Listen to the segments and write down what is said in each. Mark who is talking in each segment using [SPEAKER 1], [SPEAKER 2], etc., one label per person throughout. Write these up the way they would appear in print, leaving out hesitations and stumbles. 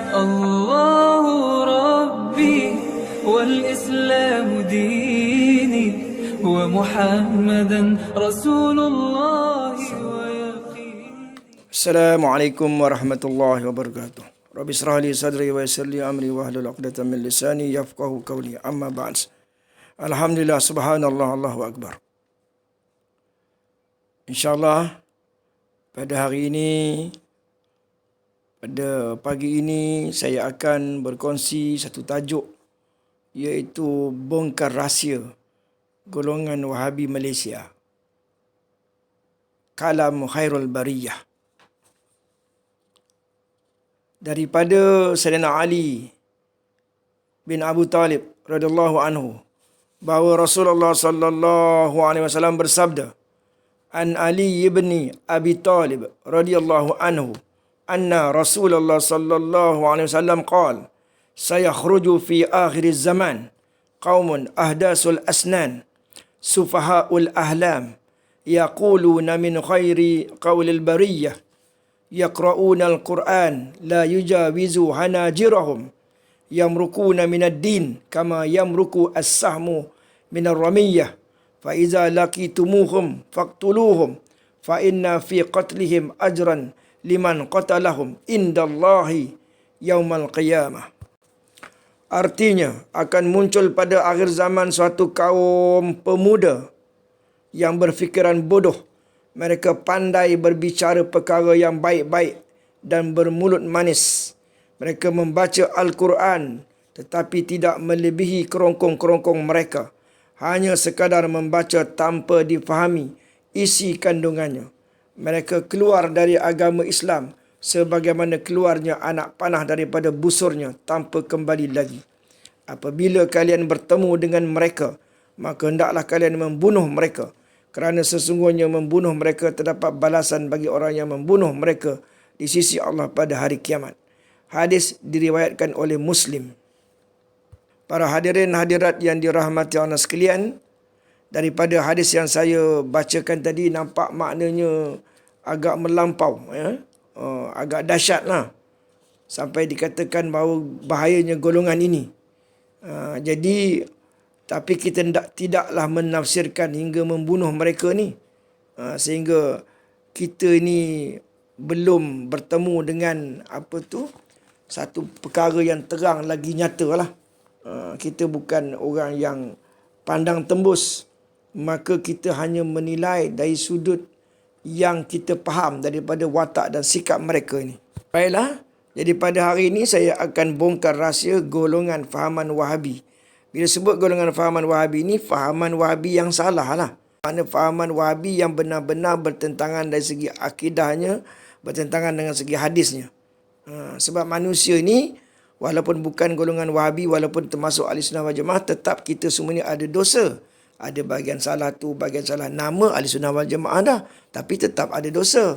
[SPEAKER 1] الله ربي والإسلام ديني ومحمدا رسول الله ويقيني.
[SPEAKER 2] Assalamualaikum warahmatullahi wabarakatuh. Rabbi israh li sadri wa yassir li amri wahlul 'uqdatam min lisani yafqahu qawli. Amma ba'd. Alhamdulillah, subhanallah, Allahu akbar. InsyaAllah pada hari ini, pada pagi ini saya akan berkongsi satu tajuk, iaitu bongkar rahsia golongan Wahabi Malaysia. Kalam Khairul Bariyah. Daripada Sayyidina Ali bin Abu Talib radhiyallahu anhu, bahawa Rasulullah sallallahu alaihi wasallam bersabda, an Ali ibn Abi Talib radhiyallahu anhu anna Rasulullah sallallahu alaihi wasallam qala sayakhruju fi akhir zaman qaumun ahdasul asnan sufahaul ahlam yaquluna min khairi qawlil bariyah yaqra'una al-Qur'an la yujawizu hanajirahum yamrukuna minad din kama yamruku as-sahmu minar ramiyah fa iza laqitumuhum faqtuluhum fa inna fi qatlihim ajran liman qatalahum indallahi yaumal qiyamah. Artinya, akan muncul pada akhir zaman suatu kaum pemuda yang berfikiran bodoh. Mereka pandai berbicara perkara yang baik-baik dan bermulut manis. Mereka membaca Al-Quran tetapi tidak melebihi kerongkong-kerongkong mereka. Hanya sekadar membaca tanpa difahami isi kandungannya. Mereka keluar dari agama Islam sebagaimana keluarnya anak panah daripada busurnya tanpa kembali lagi. Apabila kalian bertemu dengan mereka, maka hendaklah kalian membunuh mereka, kerana sesungguhnya membunuh mereka terdapat balasan bagi orang yang membunuh mereka di sisi Allah pada hari kiamat. Hadis diriwayatkan oleh Muslim. Para hadirin hadirat yang dirahmati Allah sekalian, daripada hadis yang saya bacakan tadi nampak maknanya agak melampau, agak dahsyat lah, sampai dikatakan bahawa bahayanya golongan ini. Jadi tapi kita tidaklah menafsirkan hingga membunuh mereka ni, sehingga kita ni belum bertemu dengan satu perkara yang terang lagi nyata lah. Kita bukan orang yang pandang tembus, maka kita hanya menilai dari sudut yang kita faham daripada watak dan sikap mereka ini. Baiklah, jadi pada hari ini saya akan bongkar rahsia golongan fahaman Wahabi. Bila sebut golongan fahaman Wahabi ini, fahaman Wahabi yang salah lah. Mana fahaman Wahabi yang benar-benar bertentangan dari segi akidahnya, bertentangan dengan segi hadisnya. Sebab manusia ini, walaupun bukan golongan Wahabi, walaupun termasuk Ahlussunnah wal Jamaah, tetap kita semua ni ada dosa. Ada bahagian salah tu, bahagian salah nama Ahlussunnah wal Jamaah dah, tapi tetap ada dosa.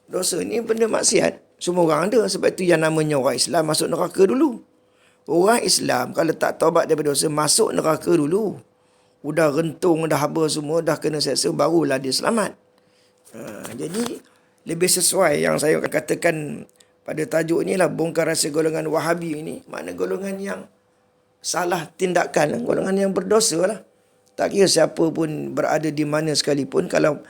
[SPEAKER 2] Dosa ni benda maksiat. Semua orang ada. Sebab itu yang namanya orang Islam masuk neraka dulu. Orang Islam kalau tak taubat daripada dosa, masuk neraka dulu. Udah rentung, dah haba semua, dah kena seksa, barulah dia selamat. Jadi lebih sesuai yang saya katakan pada tajuk ni lah, bongkar rahsia golongan Wahabi ini. Mana golongan yang salah tindakan, golongan yang berdosa lah. Tak kira siapa pun berada di mana sekalipun, kalau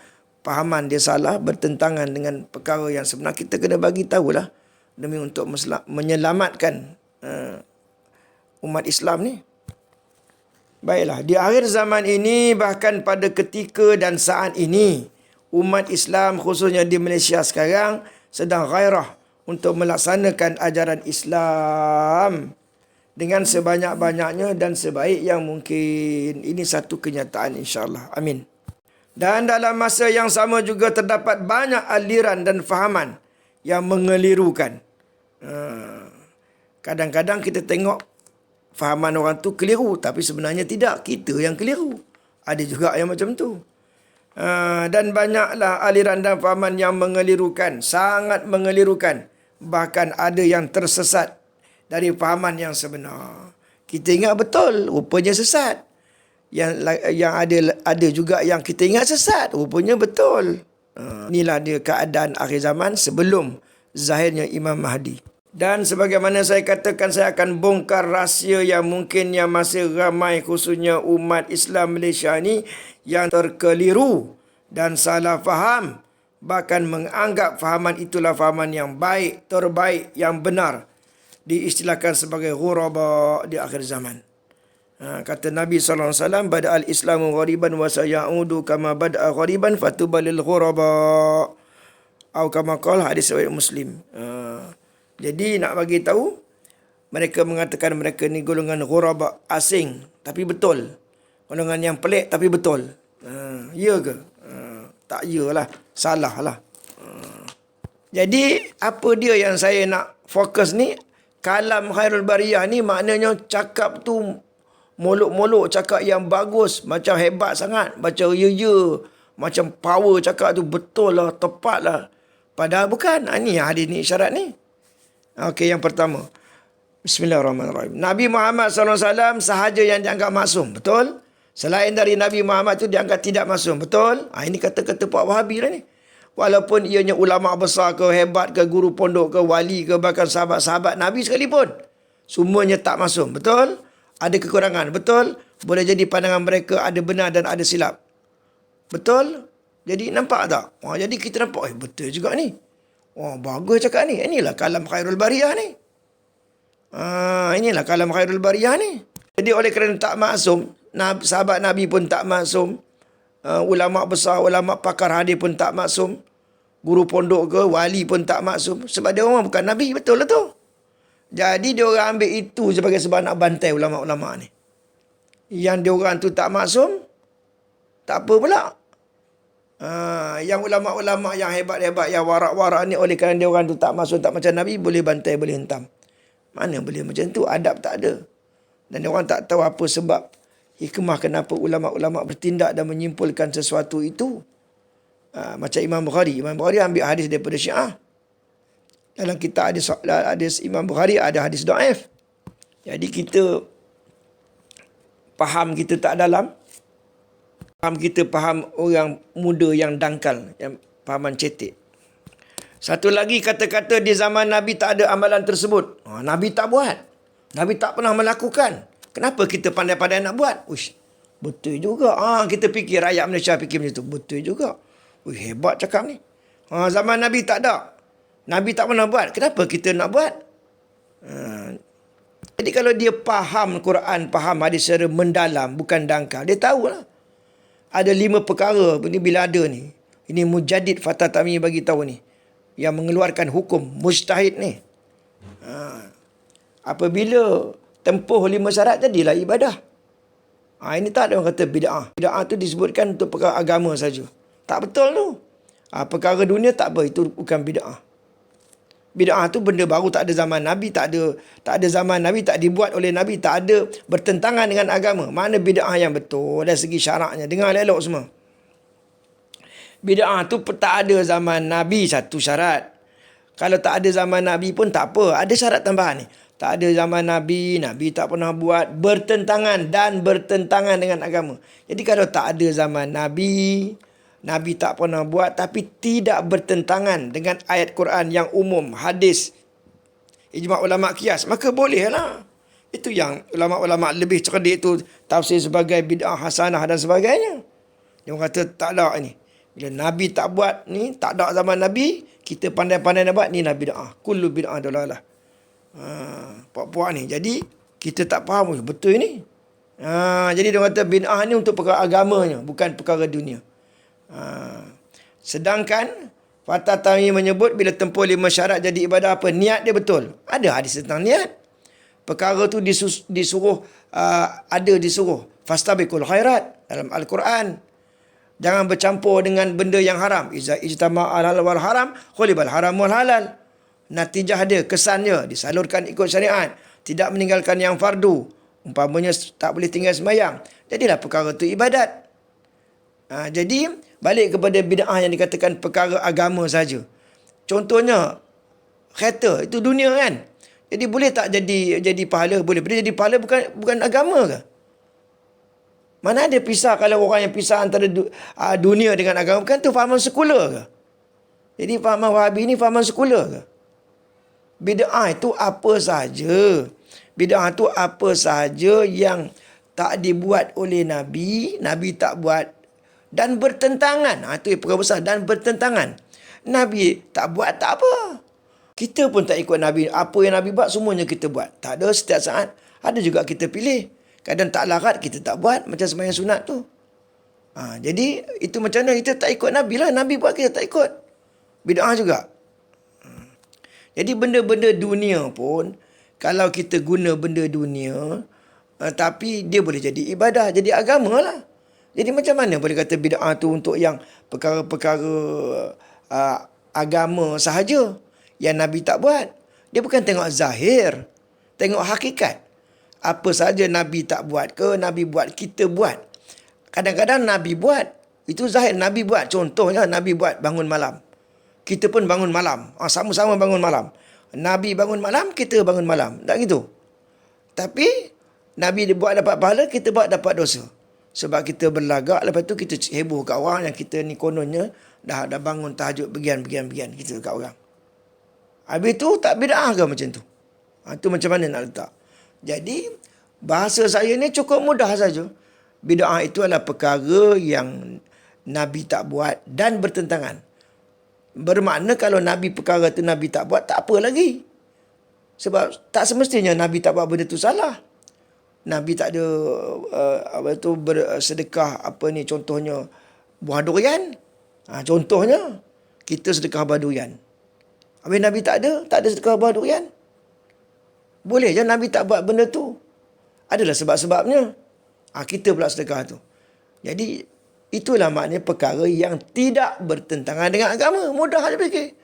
[SPEAKER 2] fahaman dia salah, bertentangan dengan perkara yang sebenar, kita kena bagi tahulah demi untuk menyelamatkan umat Islam ni. Baiklah, di akhir zaman ini, bahkan pada ketika dan saat ini, umat Islam khususnya di Malaysia sekarang sedang gairah untuk melaksanakan ajaran Islam dengan sebanyak-banyaknya dan sebaik yang mungkin. Ini satu kenyataan, insyaAllah. Amin. Dan dalam masa yang sama juga terdapat banyak aliran dan fahaman yang mengelirukan. Kadang-kadang kita tengok fahaman orang tu keliru, tapi sebenarnya tidak. Kita yang keliru. Ada juga yang macam tu. Dan banyaklah aliran dan fahaman yang mengelirukan. Sangat mengelirukan. Bahkan ada yang tersesat dari fahaman yang sebenar. Kita ingat betul, rupanya sesat. Yang ada juga yang kita ingat sesat, rupanya betul. Inilah dia keadaan akhir zaman sebelum zahirnya Imam Mahdi. Dan sebagaimana saya katakan, saya akan bongkar rahsia yang mungkin yang masih ramai khususnya umat Islam Malaysia ni yang terkeliru dan salah faham, bahkan menganggap fahaman itulah fahaman yang baik, terbaik, yang benar, diistilahkan sebagai ghuraba di akhir zaman. Kata Nabi SAW, bada'al islamu ghariban wa sayaudu kama bada'a ghariban fatubalil ghuraba, atau kama qala, hadis riwayat Muslim. Jadi nak bagi tahu, mereka mengatakan mereka ni golongan ghuraba, asing tapi betul. Golongan yang pelik tapi betul. Ya ke? Tak ya lah, salah lah. Jadi apa dia yang saya nak fokus ni? Kalam Khairul Bariyah ni maknanya cakap tu molok-molok, cakap yang bagus, macam hebat sangat, macam ya, macam power cakap tu, betul lah, tepat lah. Padahal bukan. Ni hadis ni, isyarat ni. Okey, yang pertama. Bismillahirrahmanirrahim. Nabi Muhammad SAW sahaja yang dianggap maksum. Betul? Selain dari Nabi Muhammad tu dianggap tidak maksum. Betul? Ini kata-kata Pak Wahabi lah ni. Walaupun ianya ulama besar ke, hebat ke, guru pondok ke, wali ke, bahkan sahabat-sahabat Nabi sekalipun, semuanya tak maksum. Betul? Ada kekurangan. Betul? Boleh jadi pandangan mereka ada benar dan ada silap. Betul? Jadi nampak tak? Jadi kita nampak, betul juga ni. Bagus cakap ni. Inilah kalam Khairul Bariyah ni. Inilah kalam Khairul Bariyah ni. Jadi oleh kerana tak maksum, sahabat Nabi pun tak maksum, ulama besar, ulama pakar hadis pun tak maksum, guru pondok ke, wali pun tak maksum, sebab dia orang bukan Nabi. Betul lah tu. Jadi dia orang ambil itu sebagai sebab nak bantai ulama-ulama ni. Yang dia orang tu tak maksum, tak apa pula. Yang ulama-ulama yang hebat-hebat, yang warak-warak ni, oleh kerana dia orang tu tak masuk, tak macam Nabi, boleh bantai, boleh hentam. Mana boleh macam tu? Adab tak ada. Dan dia orang tak tahu apa sebab hikmah kenapa ulama-ulama bertindak dan menyimpulkan sesuatu itu. Macam Imam Bukhari. Imam Bukhari ambil hadis daripada Syiah. Dalam kitab hadis Imam Bukhari ada hadis dhaif. Jadi kita faham kita tak dalam. Kita faham orang muda yang dangkal, yang fahaman cetek. Satu lagi, kata-kata di zaman Nabi tak ada amalan tersebut. Nabi tak buat. Nabi tak pernah melakukan. Kenapa kita pandai-pandai nak buat? Uish, betul juga. Kita fikir, rakyat Malaysia fikir macam tu. Betul juga. Hebat cakap ni. Zaman Nabi tak ada. Nabi tak pernah buat. Kenapa kita nak buat? Jadi kalau dia faham Quran, faham hadis secara mendalam, bukan dangkal, dia tahulah. Ada 5 perkara ni bila ada ni. Ini Mujaddid Fatah Tami bagi tahu ni. Yang mengeluarkan hukum mujtahid ni. Apabila tempuh 5 syarat, jadilah ibadah. Ini tak ada orang kata bid'ah. Bid'ah tu disebutkan untuk perkara agama saja. Tak betul tu. Perkara dunia tak apa, itu bukan bid'ah. Bid'ah tu benda baru, tak ada zaman Nabi, tak ada zaman Nabi, tak dibuat oleh Nabi, tak ada bertentangan dengan agama. Mana bid'ah yang betul dari segi syaraknya? Dengar elok semua. Bid'ah tu tak ada zaman Nabi, satu syarat. Kalau tak ada zaman Nabi pun tak apa, ada syarat tambahan ni. Tak ada zaman Nabi, Nabi tak pernah buat, bertentangan dengan agama. Jadi kalau tak ada zaman Nabi, Nabi tak pernah buat, tapi tidak bertentangan dengan ayat Quran yang umum, hadis, ijma' ulama' qiyas, maka bolehlah. Itu yang ulama'-ulama' lebih cerdik tu tafsir sebagai bid'ah hasanah dan sebagainya. Dia kata tak ada ni. Bila Nabi tak buat ni, tak ada zaman Nabi, kita pandai-pandai nak buat, ni Nabi bid'ah. Kullu bid'ah dalalah. Puak-puak ni. Jadi kita tak faham betul ni. Jadi dia kata bid'ah ni untuk perkara agamanya, bukan perkara dunia. Sedangkan Fatah Tami menyebut bila tempuh 5 syarat jadi ibadah apa? Niat dia betul. Ada hadis tentang niat. Perkara tu disuruh fastabiqul khairat dalam Al-Quran. Jangan bercampur dengan benda yang haram. Iza ijtama al-halal wal haram, khulibal haram wal halal. Natijah dia, kesannya disalurkan ikut syariat, tidak meninggalkan yang fardu. Umpamanya tak boleh tinggal sembahyang. Jadilah perkara tu ibadat. Jadi balik kepada bid'ah yang dikatakan perkara agama saja. Contohnya kereta, itu dunia kan. Jadi boleh tak jadi pahala? Boleh. Boleh jadi pahala, bukan agama ke? Mana ada pisah kalau orang yang pisah antara dunia dengan agama? Bukan tu fahaman sekular ke? Jadi fahaman Wahabi ni fahaman sekular ke? Bid'ah itu apa saja. Bid'ah itu apa saja yang tak dibuat oleh Nabi, Nabi tak buat dan bertentangan. Itu perkara besar, dan bertentangan. Nabi tak buat tak apa. Kita pun tak ikut Nabi. Apa yang Nabi buat semuanya kita buat. Tak ada setiap saat. Ada juga kita pilih. Kadang tak larat kita tak buat macam sembahyang sunat tu. Jadi itu macam mana kita tak ikut Nabi lah. Nabi buat kita tak ikut. Bid'ah juga. Jadi benda-benda dunia pun, kalau kita guna benda dunia, tapi dia boleh jadi ibadah, jadi agama lah. Jadi macam mana boleh kata bid'ah tu untuk yang perkara-perkara agama sahaja yang Nabi tak buat. Dia bukan tengok zahir, tengok hakikat. Apa saja Nabi tak buat ke, Nabi buat, kita buat. Kadang-kadang Nabi buat, itu zahir Nabi buat. Contohnya Nabi buat bangun malam. Kita pun bangun malam. Sama-sama bangun malam. Nabi bangun malam, kita bangun malam. Tak gitu. Tapi, Nabi dia buat dapat pahala, kita buat dapat dosa. Sebab kita berlagak, lepas tu kita heboh kat orang yang kita ni kononnya dah bangun tahajud begian. Kita kat orang. Habis tu, tak bid'ah ke macam tu? Itu macam mana nak letak? Jadi, bahasa saya ni cukup mudah saja. Bid'ah itu adalah perkara yang Nabi tak buat dan bertentangan. Bermakna kalau Nabi perkara tu Nabi tak buat, tak apa lagi. Sebab tak semestinya Nabi tak buat benda tu salah. Nabi tak ada bersedekah contohnya buah durian. Contohnya kita sedekah buah durian. Habis Nabi tak ada sedekah buah durian. Boleh je Nabi tak buat benda tu. Adalah sebab-sebabnya. Kita pula sedekah tu. Jadi itulah maknanya perkara yang tidak bertentangan dengan agama. Mudah saja fikir.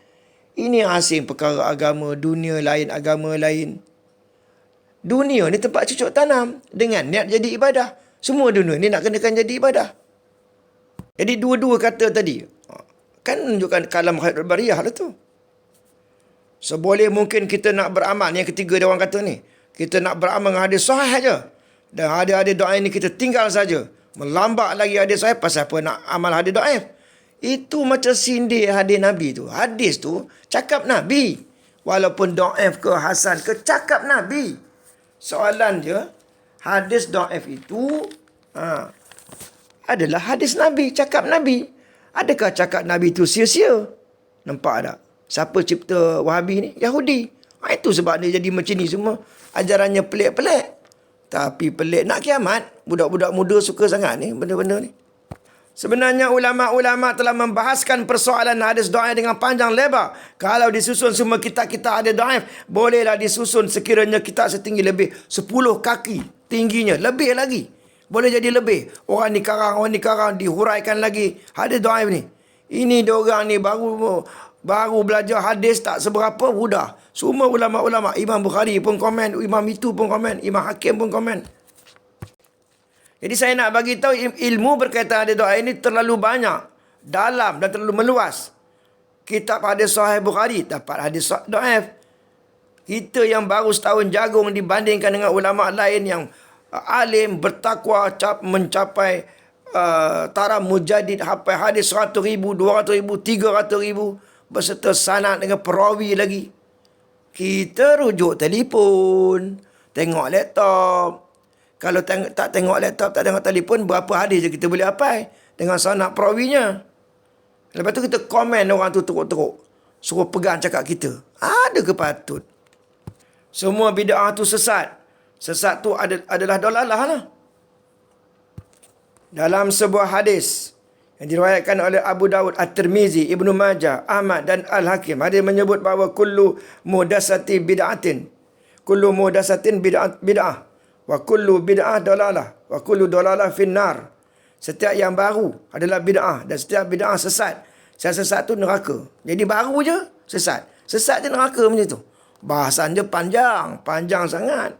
[SPEAKER 2] Ini asing perkara agama, dunia lain, agama lain. Dunia ni tempat cucuk tanam dengan niat jadi ibadah. Semua dunia ni nak kenakan jadi ibadah. Jadi dua-dua kata tadi kan menunjukkan kalam khairul bariyah lah tu. Seboleh mungkin kita nak beramal. Yang ketiga dia orang kata ni. Kita nak beramal dengan hadis sahih saja. Dan hadis-hadis doa ini kita tinggal saja. Melambak lagi hadis sahih pasal apa nak amal hadis daif. Itu macam sindir hadis Nabi tu. Hadis tu cakap Nabi. Walaupun daif ke hasan ke cakap Nabi. Soalan dia, hadis daif itu adalah hadis Nabi, cakap Nabi. Adakah cakap Nabi itu sia-sia? Nampak tak? Siapa cipta Wahabi ni? Yahudi. Itu sebab dia jadi macam ni semua. Ajarannya pelik-pelik. Tapi pelik nak kiamat. Budak-budak muda suka sangat ni benda-benda ni. Sebenarnya ulama-ulama telah membahaskan persoalan hadis daif dengan panjang lebar. Kalau disusun semua kitab-kitab hadis daif, bolehlah disusun sekiranya kitab setinggi lebih 10 kaki tingginya. Lebih lagi. Boleh jadi lebih. Orang ni karang, dihuraikan lagi hadis daif ni. Ini diorang ni baru belajar hadis tak seberapa, sudah. Semua ulama-ulama, Imam Bukhari pun komen, Imam itu pun komen, Imam Hakim pun komen. Jadi saya nak bagi tahu ilmu berkaitan hadis daif ini terlalu banyak, dalam dan terlalu meluas. Kitab hadis Sahih Bukhari dapat hadis daif. Kita yang baru setahun jagung dibandingkan dengan ulama lain yang alim, bertakwa, mencapai taraf mujadid, hafal hadis 100,000, 200,000, 300,000 berserta sanad dengan perawi lagi. Kita rujuk telefon, tengok laptop. Kalau tak tengok laptop, tak tengok telefon, berapa hadis je kita boleh hafal dengan sanad perawinya. Lepas tu kita komen orang tu teruk-teruk. Suruh pegang cakap kita. Ada ke patut? Semua bid'ah tu sesat. Sesat tu adalah dalalah lah. Dalam sebuah hadis yang diriwayatkan oleh Abu Dawud, At-Tirmizi, Ibnu Majah, Ahmad dan Al-Hakim, hadis menyebut bahawa kullu muhdatsati bid'atin. Kullu muhdatsatin bid'ah. Wa kullu bid'ah dalalah. Wa kullu dalalah finnar. Setiap yang baru adalah bid'ah dan setiap bid'ah sesat. Sesat tu neraka. Jadi baru je sesat. Sesat je neraka macam tu. Bahasan dia panjang sangat.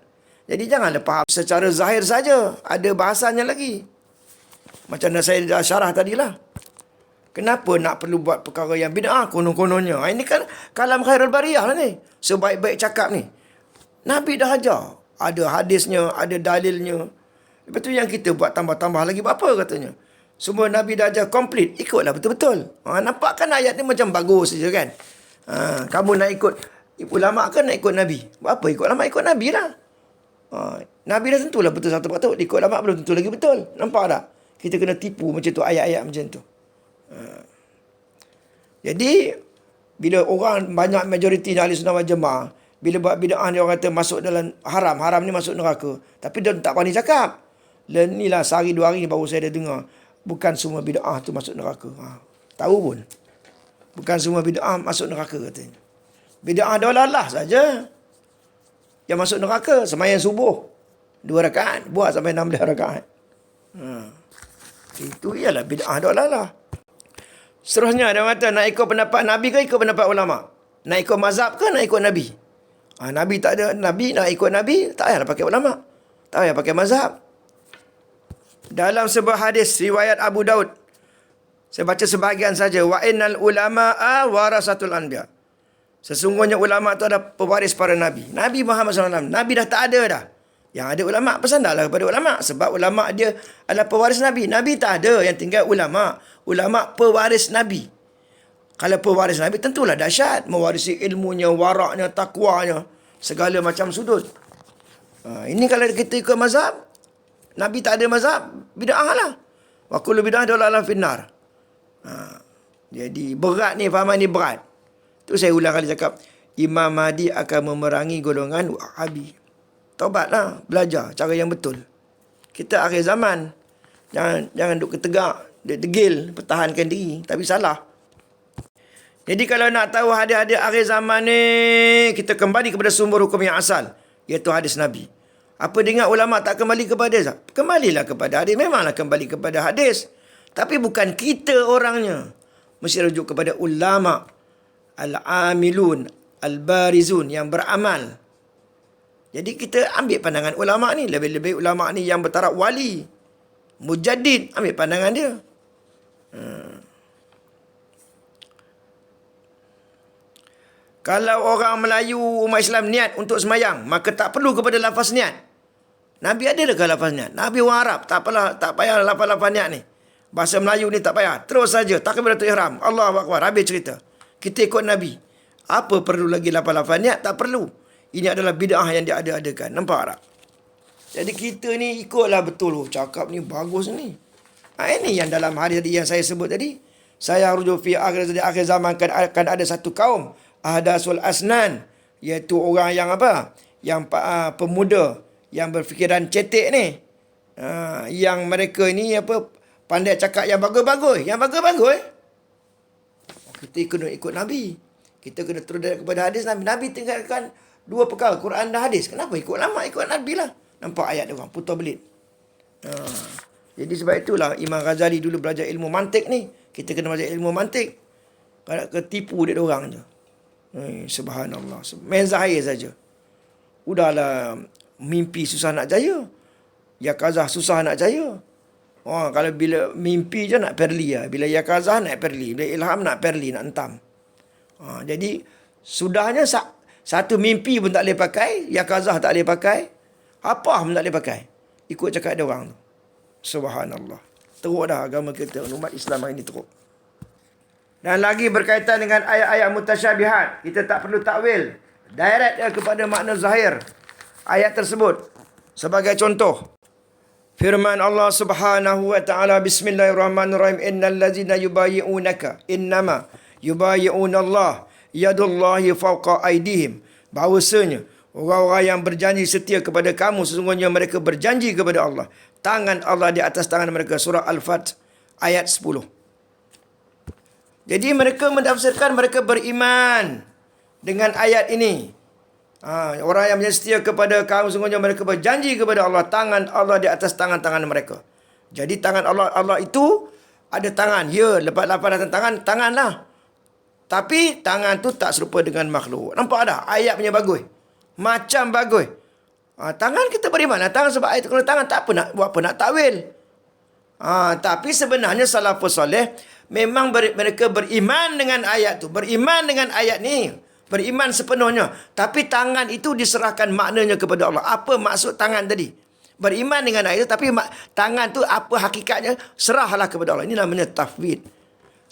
[SPEAKER 2] Jadi janganlah faham secara zahir saja. Ada bahasannya lagi. Macam yang saya dah syarah tadilah. Kenapa nak perlu buat perkara yang bid'ah konon-kononnya? Ini kan kalam khairul bariyah lah ni. Sebaik-baik cakap ni. Nabi dah ajar. Ada hadisnya, ada dalilnya. Lepas tu yang kita buat tambah-tambah lagi apa katanya. Semua Nabi dah ajar komplit. Ikutlah betul-betul. Nampak kan ayat ni macam bagus saja kan. Kamu nak ikut Ulama kan nak ikut Nabi. Buat apa ikut ulama? Ikut Nabi lah. Nabi dah tentulah betul satu patut. Ikut ulama belum tentu lagi betul. Nampak tak? Kita kena tipu macam tu, ayat-ayat macam tu. Jadi, bila orang banyak majoriti ahli sunnah wal jamaah, bila buat bid'ah ni orang kata masuk dalam haram. Haram ni masuk neraka. Tapi dia tak berani cakap. Ni lah sehari dua hari ni baru saya dah dengar. Bukan semua bid'ah tu masuk neraka. Tahu pun. Bukan semua bid'ah masuk neraka katanya. Bid'ah dolalah saja yang masuk neraka. Sembahyang subuh 2 rakaat. Buat sampai 16 rakaat. Itu ialah bid'ah dolalah. Seterusnya dia kata nak ikut pendapat Nabi ke ikut pendapat ulama? Nak ikut mazhab ke nak ikut Nabi? Nabi tak ada. Nabi nak ikut Nabi, tak payahlah pakai ulama. Tak payah pakai mazhab. Dalam sebuah hadis riwayat Abu Daud, saya baca sebahagian saja. Wa innal ulama'a warasatul anbiya. Sesungguhnya ulama itu ada pewaris para Nabi. Nabi Muhammad SAW. Nabi dah tak ada dah. Yang ada ulama, bersandarlah kepada ulama. Sebab ulama dia adalah pewaris Nabi. Nabi tak ada, yang tinggal ulama. Ulama pewaris Nabi. Kalau pewaris Nabi tentulah dahsyat. Mewarisi ilmunya, waraknya, takwanya. Segala macam sudut. Ini kalau kita ikut mazhab, Nabi tak ada mazhab, bid'ah lah. Wa kullu bid'ah dalalah finnar. Jadi berat ni, fahaman ni berat. Tu saya ulang kali cakap, Imam Mahdi akan memerangi golongan Wahabi. Taubatlah, belajar cara yang betul. Kita akhir zaman. Jangan duk ketegak, degil, pertahankan diri. Tapi salah. Jadi kalau nak tahu hadis-hadis akhir zaman ni, kita kembali kepada sumber hukum yang asal, iaitu hadis Nabi. Apa dengar ulama tak kembali kepada? Kembalilah kepada hadis. Memanglah kembali kepada hadis. Tapi bukan kita orangnya. Mesti rujuk kepada ulama. Al-amilun, al-barizun, yang beramal. Jadi kita ambil pandangan ulama ni. Lebih-lebih ulama ni yang bertaraf wali, mujaddid, ambil pandangan dia. Kalau orang Melayu umat Islam niat untuk semayang, maka tak perlu kepada lafaz niat. Nabi ada ke lafaz niat? Nabi orang Arab, tak payah lafaz-lafaz niat ni. Bahasa Melayu ni tak payah. Terus saja takbiratul ihram, Allahu akbar, habis cerita. Kita ikut Nabi. Apa perlu lagi lafaz-lafaz niat? Tak perlu. Ini adalah bid'ah yang dia ada-adakan. Nampak tak? Jadi kita ni ikutlah betul. Cakap ni bagus ni. Ini yang dalam hadis yang saya sebut tadi. Saya rujuk fi akhir zaman akan ada satu kaum ahdasul asnan, iaitu orang yang apa? Yang pemuda yang berfikiran cetek ni. Yang mereka ni apa? Pandai cakap yang bagus-bagus. Yang bagus-bagus. Kita kena ikut Nabi. Kita kena terus kepada hadis Nabi. Nabi tinggalkan 2 perkara, Quran dan hadis. Kenapa ikut lama? Ikut Nabi lah. Nampak ayat dia orang, putar belit. Jadi sebab itulah Imam Ghazali dulu belajar ilmu mantik ni. Kita kena belajar ilmu mantik. Kalau ketipu dia orang je. Subhanallah. Main zahir saja. Udahlah, mimpi susah nak jaya. Yakazah susah nak jaya. Kalau bila mimpi je nak perli lah. Bila yakazah nak perli. Bila ilham nak perli, nak entam. Jadi sudahnya satu mimpi pun tak boleh pakai. Yakazah tak boleh pakai. Apa pun tak boleh pakai. Ikut cakap dia orang tu. Subhanallah. Teruk dah agama kita. Umat Islam ini teruk. Dan lagi berkaitan dengan ayat-ayat mutasyabihat. Kita tak perlu takwil. Direct kepada makna zahir ayat tersebut. Sebagai contoh, firman Allah Subhanahu wa taala, bismillahirrahmanirrahim, innal ladzina yubayyi'unaka innama yubayyi'unallah yadullahi fawqa aydihim. Bahawasanya orang-orang yang berjanji setia kepada kamu, sesungguhnya mereka berjanji kepada Allah. Tangan Allah di atas tangan mereka. Surah Al-Fat ayat 10. Jadi mereka menafsirkan mereka beriman dengan ayat ini. Orang yang setia kepada kamu, sesungguhnya mereka berjanji kepada Allah. Tangan Allah di atas tangan-tangan mereka. Jadi tangan Allah itu ada tangan. Ya, lepas-lepas datang tangan, tanganlah. Tapi tangan tu tak serupa dengan makhluk. Nampak tak? Ayat punya bagus. Macam bagus. Tangan kita beriman. Tangan sebab ayat kalau tangan tak apa nak buat apa nak takwil. Tapi sebenarnya salafus soleh memang mereka beriman dengan ayat tu. Beriman dengan ayat ni. Beriman sepenuhnya. Tapi tangan itu diserahkan maknanya kepada Allah. Apa maksud tangan tadi? Beriman dengan ayat itu. Tapi tangan tu apa hakikatnya? Serahlah kepada Allah. Ini namanya tafwid.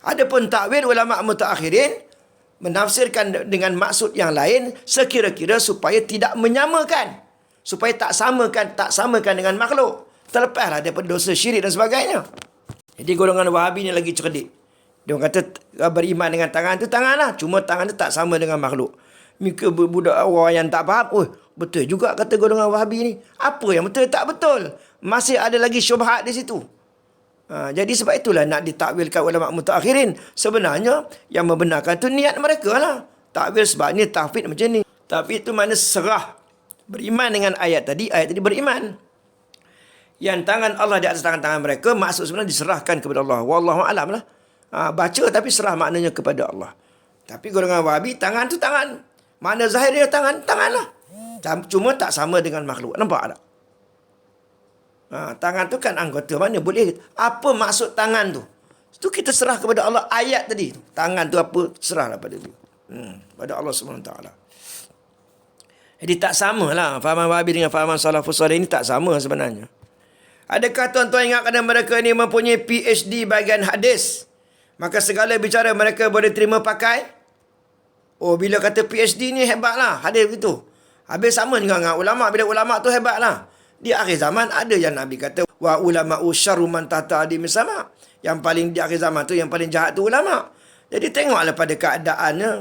[SPEAKER 2] Adapun takwil ulama' mutaakhirin, menafsirkan dengan maksud yang lain sekira-kira supaya tidak menyamakan, supaya tak samakan dengan makhluk, terlepaslah daripada dosa syirik dan sebagainya. Jadi golongan Wahabi ni lagi cerdik. Dia kata beriman dengan tangan tu tanganlah, cuma tangan tu tak sama dengan makhluk. Mika budak orang yang tak faham, oh betul juga kata golongan Wahabi ni. Apa yang betul tak betul? Masih ada lagi syubhat di situ. Jadi sebab itulah nak ditakwilkan ulama mutaakhirin. Sebenarnya yang membenarkan tu niat mereka lah. Takwil sebabnya tahfidz macam ni. Tapi itu makna serah. Beriman dengan ayat tadi beriman. Yang tangan Allah di atas tangan-tangan mereka, maksud sebenarnya diserahkan kepada Allah. Wallahu a'lam lah. Baca tapi serah maknanya kepada Allah. Tapi golongan Wahabi, tangan tu tangan. Makna zahirnya tangan lah. Cuma tak sama dengan makhluk. Nampak tak? Tangan tu kan anggota, mana boleh. Apa maksud tangan tu? Itu kita serah kepada Allah. Ayat tadi, tangan tu apa, serahlah pada dia. Pada Allah SWT. Jadi tak sama lah fahaman Wahabi dengan fahaman Salafus Salih ini tak sama sebenarnya. Adakah tuan-tuan ingat kerana mereka ini mempunyai PhD bahagian hadis, maka segala bicara mereka boleh terima pakai? Oh, bila kata PhD ni hebatlah hadis begitu. Habis sama juga dengan ulama. Bila ulama tu hebatlah. Di akhir zaman ada yang Nabi kata wa ulama'u syarru man tahta adim sama. Yang paling di akhir zaman tu, yang paling jahat tu ulama. Jadi tengoklah pada keadaannya.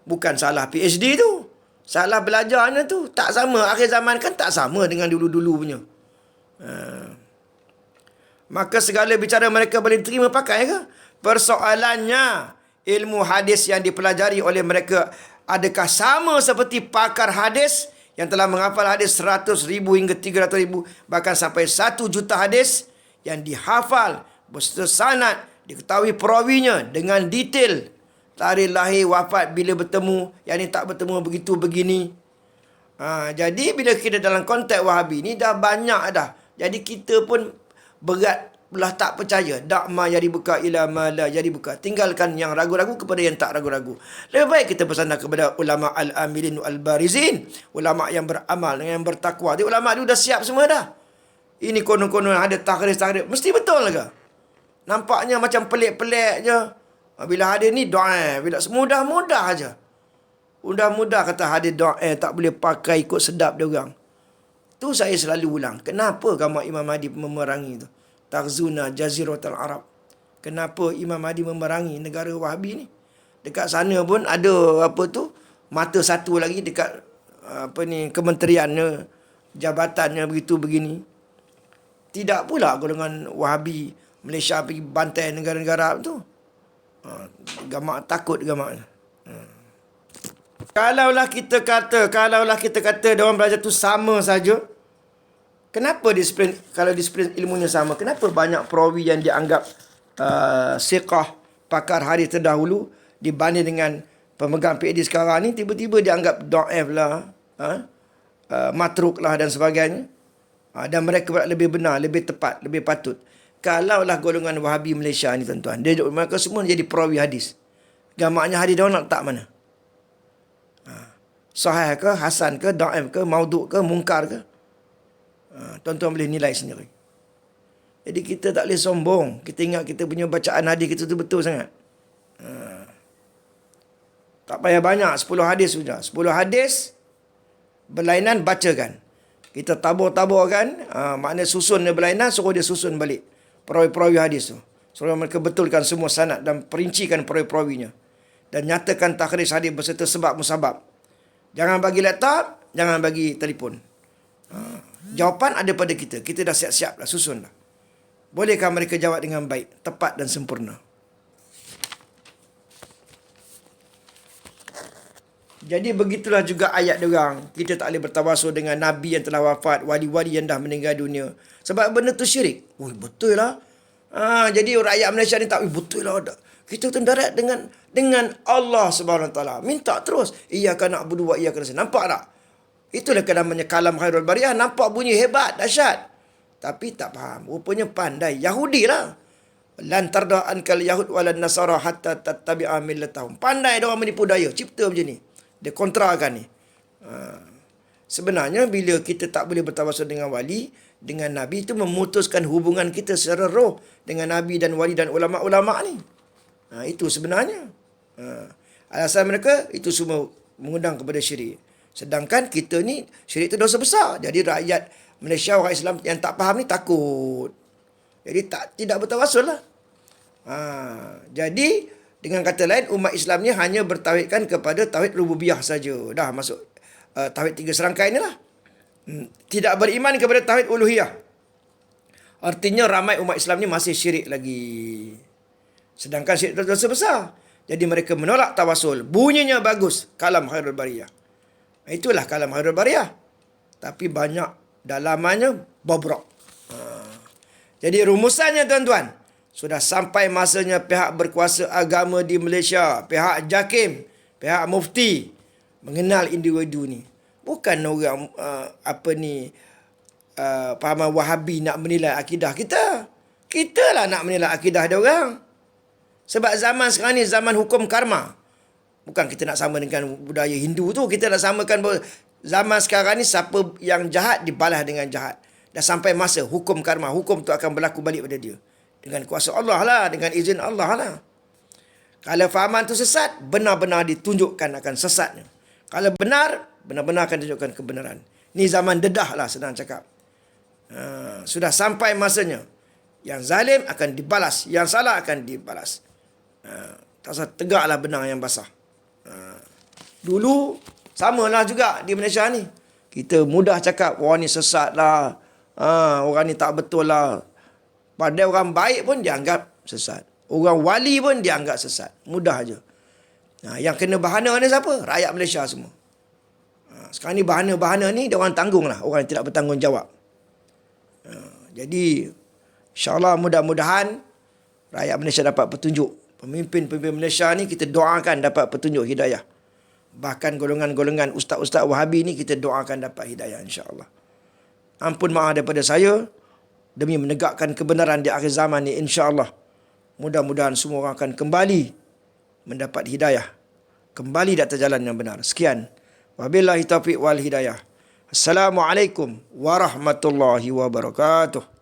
[SPEAKER 2] Bukan salah PhD tu, salah belajarnya tu. Tak sama. Akhir zaman kan tak sama dengan dulu-dulu punya. Maka segala bicara mereka boleh diterima pakai ke? Persoalannya, ilmu hadis yang dipelajari oleh mereka adakah sama seperti pakar hadis yang telah menghafal hadis 100,000 hingga 300,000, bahkan sampai 1 juta hadis yang dihafal berserta sanad, diketahui perawinya dengan detail, tarikh lahir, wafat, bila bertemu, yang ni tak bertemu begitu begini. Jadi bila kita dalam konteks Wahabi ni dah banyak dah. Jadi kita pun berat belah tak percaya. Dak ma jadi buka ila ma la jadi buka. Tinggalkan yang ragu-ragu kepada yang tak ragu-ragu. Lebih baik kita bersandar kepada ulama al-amilin wal-barizin. Ulama yang beramal, yang bertakwa. Dia ulama dia dah siap semua dah. Ini konon-konon ada takhris-takhris. Mesti betul ke? Nampaknya macam pelik-pelik je. Bila hadis ni doa, bila mudah-mudah aja. Mudah-mudah kata hadis doa tak boleh pakai ikut sedap dia orang. Tu saya selalu ulang. Kenapa kamu Imam Mahdi memerangi tu? Taghzuna Jaziratul Arab. Kenapa Imam Mahdi memerangi negara Wahabi ni? Dekat sana pun ada mata satu lagi dekat kementeriannya, jabatannya begitu begini. Tidak pula golongan Wahabi Malaysia pergi bantai negara-negara tu. Gamak takut gamak. Kalaulah kita kata dia orang belajar tu sama saja, kenapa kalau disiplin ilmunya sama, kenapa banyak perawi yang dianggap siqah, pakar hadis terdahulu, dibanding dengan pemegang PhD sekarang ni, tiba-tiba dianggap dhaif lah, matruk lah dan sebagainya. Dan mereka lebih benar, lebih tepat, lebih patut. Kalaulah golongan Wahabi Malaysia ni tuan-tuan, mereka semua jadi perawi hadis. Gamaknya hadis dia orang nak letak mana? Sahih ke, hasan ke, dhaif ke, maudhu' ke, mungkar ke? Tuan-tuan boleh nilai sendiri. Jadi kita tak boleh sombong. Kita ingat kita punya bacaan hadis kita tu betul sangat. Tak payah banyak, 10 hadis sudah. 10 hadis berlainan, bacakan. Kita tabur-taburkan, makna susun dia berlainan, suruh dia susun balik perawi-perawi hadis tu. Suruh mereka betulkan semua sanad dan perincikan perawi-perawinya. Dan nyatakan takhris hadis berserta sebab musabab. Jangan bagi laptop, jangan bagi telefon. Jawapan ada pada kita. Kita dah siap-siap dah, susun dah. Bolehkah mereka jawab dengan baik, tepat dan sempurna? Jadi begitulah juga ayat diorang. Kita tak boleh bertawasul dengan Nabi yang telah wafat, wali-wali yang dah meninggal dunia. Sebab benda tu syirik. Betul lah. Jadi rakyat Malaysia ni tak, betul lah. Kita tendarat dengan Allah SWT. Minta terus. Iyyaka na'budu wa iyyaka nasta'in. Nampak tak? Itulah namanya kalam khairul bariyah. Nampak bunyi hebat, dahsyat. Tapi tak faham. Rupanya pandai. Yahudi lah. Lan tarda ankal yahud walan nasara hatta tattabi'a millatahum. Pandai dia orang menipu daya. Cipta macam ni. Dia kontrakan ni. Sebenarnya bila kita tak boleh bertawasul dengan wali, dengan Nabi, itu memutuskan hubungan kita secara roh dengan Nabi dan wali dan ulama-ulama ni. Itu sebenarnya. Alasan mereka itu semua mengundang kepada syirik. Sedangkan kita ni syirik itu dosa besar. Jadi rakyat Malaysia, orang Islam yang tak faham ni takut. Jadi tidak bertawasul lah. Jadi dengan kata lain, umat Islam ni hanya bertauhidkan kepada tauhid rububiyah saja. Dah masuk tauhid 3 serangkai ni lah. Tidak beriman kepada tauhid uluhiyah. Artinya ramai umat Islam ni masih syirik lagi. Sedangkan syirik itu dosa besar. Jadi mereka menolak tawasul. Bunyinya bagus. Kalam Khairul Bariyah. Itulah kalam Khairul Bariyah. Tapi banyak dalamannya bobrok. Jadi rumusannya tuan-tuan. Sudah sampai masanya pihak berkuasa agama di Malaysia. Pihak JAKIM. Pihak mufti. Mengenal individu ni. Bukan orang pahaman Wahabi nak menilai akidah kita. Kita lah nak menilai akidah dia orang. Sebab zaman sekarang ni zaman hukum karma. Bukan kita nak sama dengan budaya Hindu tu. Kita nak samakan bahawa zaman sekarang ni siapa yang jahat dibalas dengan jahat. Dah sampai masa hukum karma. Hukum tu akan berlaku balik pada dia. Dengan kuasa Allah lah. Dengan izin Allah lah. Kalau fahaman tu sesat, benar-benar ditunjukkan akan sesatnya. Kalau benar, benar-benar akan tunjukkan kebenaran. Ni zaman dedah lah, senang cakap. Sudah sampai masanya. Yang zalim akan dibalas. Yang salah akan dibalas. Tak usah tegaklah benar yang basah. Dulu, samalah juga di Malaysia ni. Kita mudah cakap, orang ni sesat lah. Orang ni tak betul lah. Padahal orang baik pun dianggap sesat. Orang wali pun dianggap sesat. Mudah aja. Yang kena bahana ni siapa? Rakyat Malaysia semua. Sekarang ni bahana-bahana ni dia orang tanggung lah. Orang yang tidak bertanggungjawab. Jadi insyaAllah mudah-mudahan rakyat Malaysia dapat petunjuk. Pemimpin-pemimpin Malaysia ni kita doakan dapat petunjuk hidayah. Bahkan golongan-golongan ustaz-ustaz Wahabi ni kita doakan dapat hidayah insyaAllah. Ampun maaf daripada saya. Demi menegakkan kebenaran di akhir zaman ni insyaAllah. Mudah-mudahan semua orang akan kembali mendapat hidayah. Kembali di atas jalan yang benar. Sekian. Wabillahi taufiq wal hidayah. Assalamualaikum warahmatullahi wabarakatuh.